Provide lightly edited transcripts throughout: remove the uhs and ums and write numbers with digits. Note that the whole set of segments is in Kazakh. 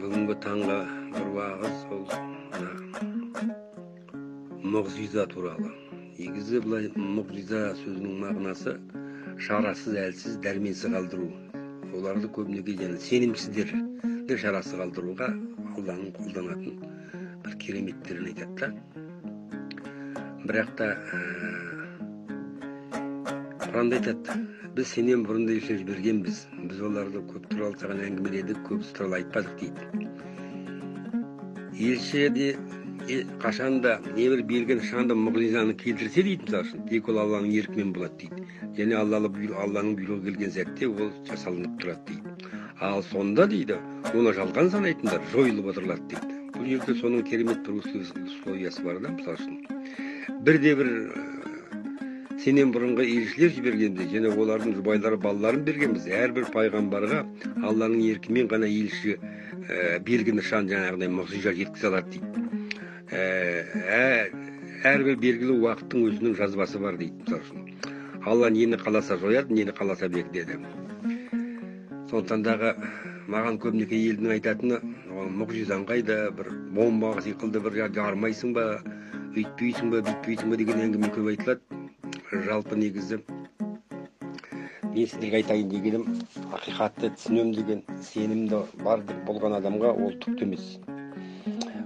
Бүгінгі таңға бір уағыз сол мұғжиза туралы. Негізі былай мұғжиза сөзінің мағынасы шарасыз, әлсіз, дәрменсіз қалдыру. Оларды көбінесе және сенімсіздерді шарасыз қалдыруға Алланың қолданатын бір кереметтерін айтады да. Бірақ та Құранда айтады, біз сенен бұрын да елшілер жібергенбіз. Біз оларды көп туралы саған әңгімеледік, көбісі туралы айтпадық дейді. Елші де қашанда небір берген шанда мұғжизаны келтірсе дейді, мысалы үшін, тек ол Алланың еркімен болады дейді. Және Алланың бұйрығы келген сәтте ол жасалынып тұрады дейді. Ал сонда дейді, оны жалған санайтындар жойылып отырылады дейді. Бұл жерде соның керемет бір условиясы бар да, мысалы үшін. Бірде-бір сенен бұрынғы елшілер жібергенбіз, және олардың жұбайлары, балаларын бергенбіз. Әрбір пайғамбарға Алланың еркімен ғана елші белгіні шан жаңағыдай мұғжиза жеткізе алады дейді. Әрбір белгілі уақыттың өзінің жазбасы бар дейді, мысалы үшін. Алла нені қаласа жояды, нені қаласа бекітеді. Сондықтан дағы маған көбінесе елдің айтатыны, мұғжизаң қайда, бір бомба сиқылды бір жармайсың ба, өйтпейсің ба, бүйтпейсің ба деген әңгіме көп айтылады. Жалпы негізі мен сіздерге айтайын дегенім, ақиқатты түсінем деген сенімді бар деп болған адамға ол түк емес.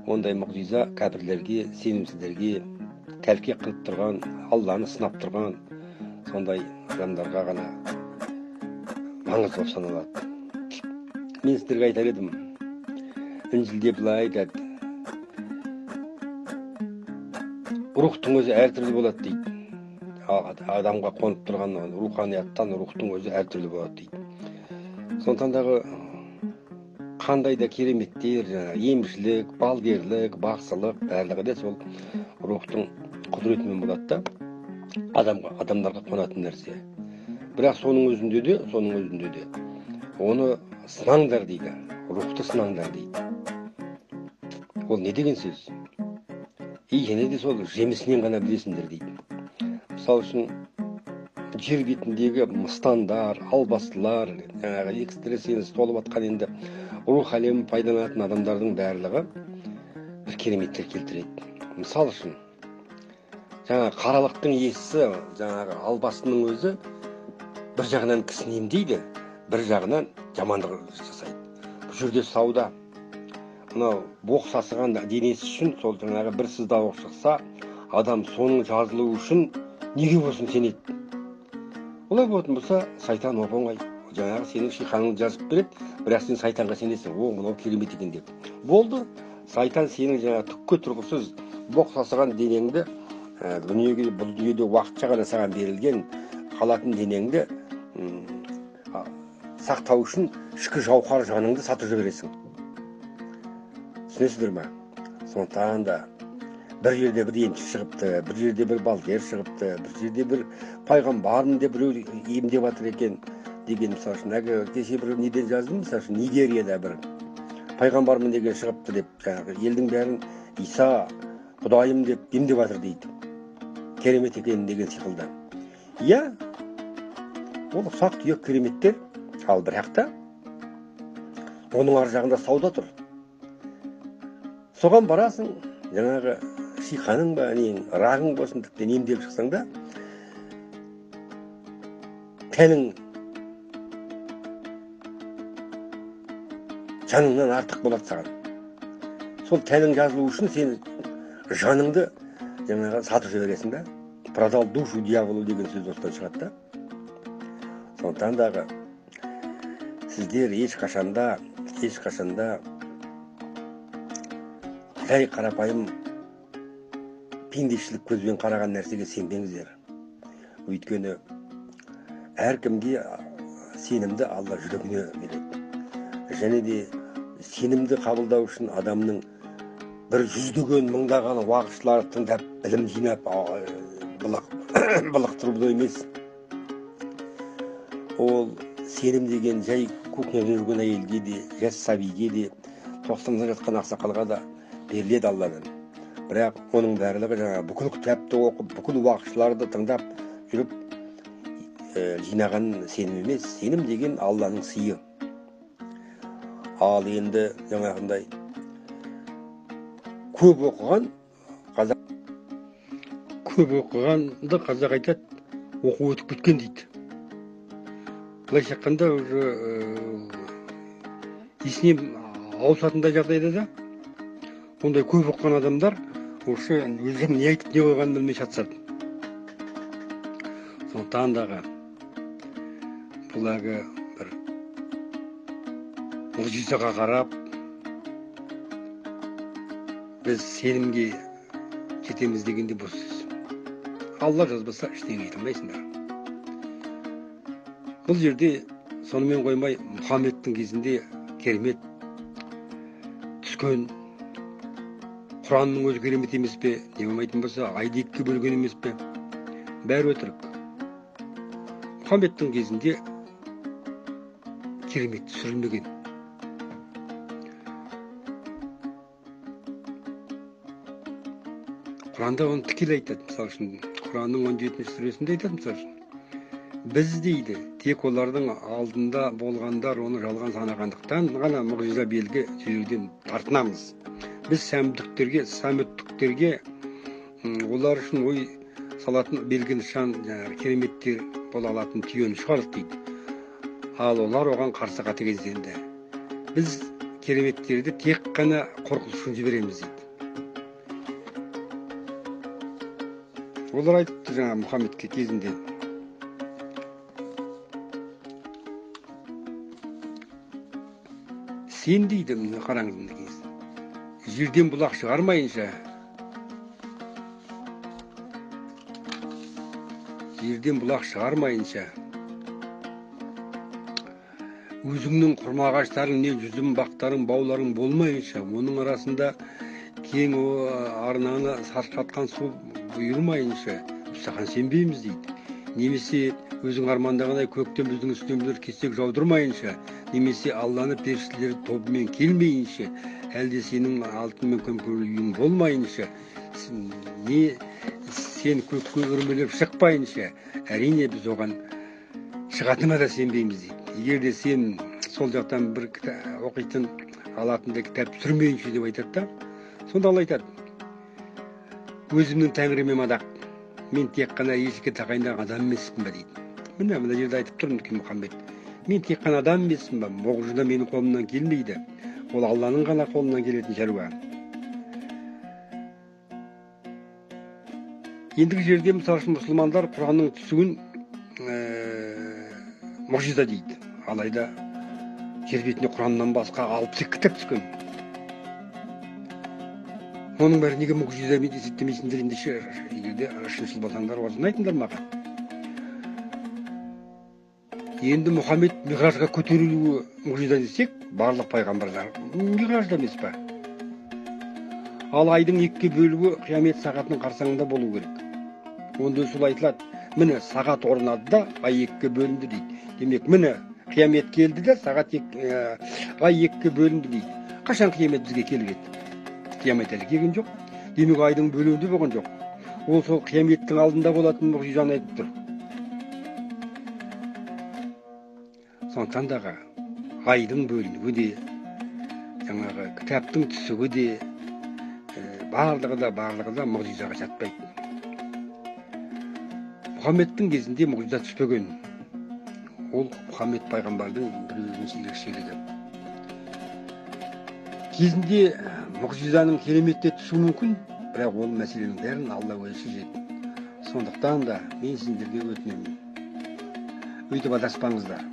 Ондай мұғжиза кәпірлерге, сенімсіздерге, тәлкек қылып тұрған, Алланы сынап тұрған сондай адамдарға ғана маңызды болып саналады. Мен сіздерге айтар едім, Інжілде былай айтады, рухтың өзі әртүрлі болады дейді. Адамға қонып тұрған руханияттан рухтың өзі әртүрлі болады дейді. Сондықтан дағы қандай да кереметтер, емшілік, балгерлік, бақсылық, барлығы да сол рухтың құдіретімен болады да, адамдарға қонатын нәрсе. Бірақ соның өзінде де оны сынаңдар дейді, рухты сынаңдар дейді. Ол не деген сөз? Және де сол жемісінен ғана білесіңдер дейді. Мысалы үшін жер бетіндегі мыстандар, албастылар, экстрасенс толып атқан енді рух әлемін пайдаланатын адамдардың барлығы бір кереметтер келтіреді. Мысалы үшін қаралықтың иесі, албастының өзі бір жағынан кісіні емдейді, бір жағынан жамандық жасайды. Бұл жерде сауда. Мынау боқ сасыған денесі үшін сол бір сыздауық шықса, адам соның жазылуы үшін неге болсын сенеді. Олай болатын болса, сайтан оп-оңай. Сенің шиқаныңды жазып береді, бірақ сен сайтанға сенесің. Мынау керемет екен деп. Болды, сайтан сенің түкке тұрғысыз боқ сасыған денеңді, бұл дүниеде уақытша ғана саған берілген қалатын денеңді сақтау үшін ішкі жауһар жаныңды сатып жібересің. Түсінесіздер ме? Сондықтан да бір жерде бір емші шығыпты, бір жерде бір балгер шығыпты, бір жерде бір пайғамбармын деп біреу емдеп жатыр екен деген, мысалы үшін, кеше бір неден жаздым, мысалы үшін, Нигерияда бір пайғамбармын деген шығыпты деп, елдің бәрін Иса құдайым деп емдеп жатыр дейді. Керемет екен деген сиқылды. Иә, ол ұсақ түйек кереметтер, ал бірақ та оның ар жағында сауда тұр. Соған барасың, шиқаның ба, рағың болсын, тіптен емделіп шықсаң да, тәнің жаныңнан артық болады саған. Сол тәнің жазылу үшін сен жаныңды сатып жібересің да. Продал душу дьяволу деген сөз осыдан шығады да. Сондықтан дағы сіздер ешқашанда жай қарапайым пендешілік көзбен қараған нәрсеге сенбеңіздер. Өйткені әркімге сенімді Алла жүрегіне береді. Және де сенімді қабылдау үшін адамның бір жүздеген мыңдаған уағызшылар тыңдап, білім жинап, былықтыруда емес. Ол сенім деген жай кухняда жүрген әйелге де, жас сәбиге де, 90-да жатқан ақсақалға да беріледі Алладан. Бірақ оның барлығы бүкіл кітапты оқып, бүкіл уағызшыларды тыңдап жүріп жинаған сенім емес. Сенім деген Алланың сыйы. Ал енді жаңағындай көп оқығанды қазақ айтады, оқу өтіп кеткен дейді. Былайша айтқанда уже есіне ауысатындай жағдайда да ондай көп оқыған адамдар осы өзі не айтып не қойғанын білмей шатысады. Сондықтан дағы бұл әлгі бір мұғжизаға қарап біз сенімге жетеміз дегенде бос сөз. Алла жазбаса ештеңе ете алмайсыңдар. Бұл жерде сонымен қоймай Мұхаммедтің кезінде керемет түскен Құранның өзі керемет емес пе? Не болмайтын болса, айды екіге бөлген емес пе? Бәрі өтірік. Мұхаммедтің кезінде керемет түсірілмеген. Құранда оны тікелей айтады. Мысалы үшін, Құранның 17-ші сүресінде айтады, мысалы үшін. Біз дейді, тек олардың алдында болғандар оны жалған санағандықтан ғана мұғжиза белгі жіберуден тартынамыз. Біз сәміттіктерге олар үшін ой салатын белгі нышан, кереметтер бола алатын түйені шығардық дейді. Ал олар оған қарсы қатыгезденді. Біз кереметтерді тек қана қорқыныш үшін жібереміз дейді. Олар айтыпты жаңа Мұхаммедке кезінде. Сен дейді, қараңыз, жерден бұлақ шығармайынша, өзіңнің құрма ағаштарың не жүзім бақтарың, бауларың болмайынша, оның арасында кең арнаны сарқатқан су бұйырмайынша, біз саған сенбейміз дейді. Немесе өзің армандағандай көктем біздің үстеміздер кесек жаудырмайынша, немесе Алланы періштелер тобымен келмейінше, әлде сенің алтын мен көмкөл үйің болмайынша, сен көкке үрмелеп шықпайынша, әрине біз оған шығатынына да сенбейміз дейді. Егер де сен сол жақтан бір оқитын алатындай кітап түсірмейінше деп айтады да, сонда Алла айтады, өзімнің тәңіріме мадақ, мен тек қана ешке тағайындаған адам емеспін ба дейді. Мына жерде айтып тұрмын Мұхаммед. Мен тек қана адам емеспін ба? Мұғжиза менің қолымнан келмейді. Ол Алланың ғана қолынан келетін шаруа. Ендігі жерде мысалы үшін мұсылмандар Құранның түсуін мұғжиза дейді. Алайда жер бетіне Құраннан басқа 62 кітап түскен. Оның бәрі неге мұғжиза есептемейсіңдер ендеше? Егерде шыншыл болсаңдар осыны айтыңдар маған. Енді Мұхаммед миғражға көтерілуі мұғжиза десек, барлық пайғамбарлар миғражда емес па? Ал айдың екіге бөлуі қиямет сағатының қарсаңында болу керек. Онда сол айтылады, міне сағат орнады да ай екіге бөлінді дейді. Демек, міне қиямет келді де ай екіге бөлінді дейді. Қашан қиямет бізге келіп еді? Қиямет әлі келген жоқ. Демек, айдың бөлуінде болған жоқ. Ол сол қияметтің алдында болатын мұғжизаны айтып тұр. Сондықтан дағы айдың бөлінуі де, жаңағы кітаптың түсуі де, барлығы да мұғжизаға жатпайды. Мұхаммедтің кезінде мұғжиза түспеген. Ол Мұхаммед пайғамбардың бір өзінің ерекшелігі. Кезінде мұғжизаның кереметте түсуі мүмкін, бірақ ол мәселенің бәрін Алла өзі шешеді. Сондықтан да мен сендерге өтінемін. Өйтіп адаспаңыздар.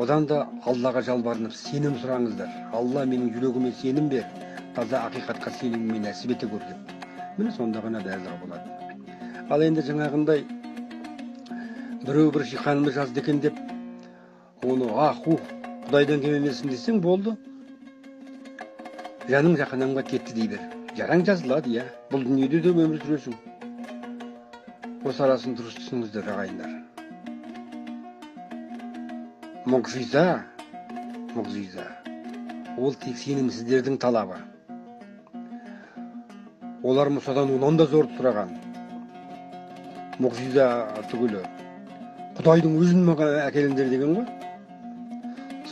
Одан да Аллаға жалбарынып сенім сұраңыздар. Алла менің жүрегіме сенім бер, таза ақиқатқа сеніміме нәсіп ете көр деп. Міне сонда ғана барлығы болады. Ал енді жаңағындай біреу бір шиқанымды жазды екен деп, оны Құдайдан кем десең болды. Жаның жаһаннамға кетті дей бер. Жараң жазылады, иә. Бұл дүниеде де өмір сүресің. Осы арасын дұрыс түсініңіздер, ағайындар. Мұғжиза, ол тек сенімсіздердің талабы. Олар Мұсадан онан да зор сұраған. Мұғжиза түгілі Құдайдың өзін маған әкеліңдер деген ғой.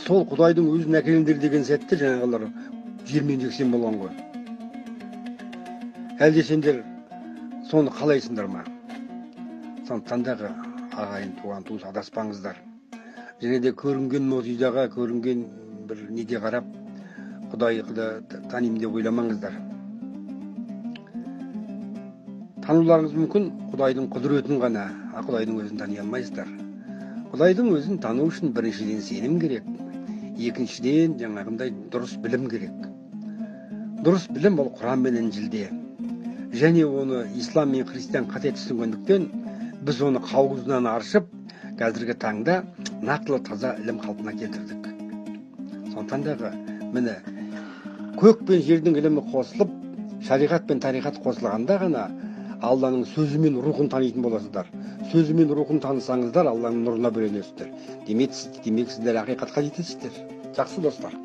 сол Құдайдың өзін әкеліңдер деген сәтте жаңағылар жермен жексен болған ғой. Әлде сендер соны қалайсыңдар ма? Сондықтан дағы ағайын туған туыс адаспаңыздар. Және де көрінген музейдаға, көрінген бір неде қарап Құдайды танимын деп ойламаңыздар. Тануларыңыз мүмкін Құдайдың құдіретін ғана, Құдайдың өзін тани алмайсыздар. Құдайдың өзін тану үшін біріншіден сенім керек, екіншіден жаңағындай дұрыс білім керек. Дұрыс білім ол Құран мен Інжілде. Және оны ислам мен христиан қате түсінгендіктен біз оны қауызынан аршып, қазіргі таңда нақтылы таза ілім қалпына келтірдік. Сондықтан дағы міне көк пен жердің ілімі қосылып, шариғат пен тариқат қосылғанда ғана Алланың сөзі мен рухын танитын боласыздар. Сөзі мен рухын танысаңыздар, Алланың нұрына бөленесіздер. Демек сіздер ақиқатқа жетесіздер. Жақсы достар.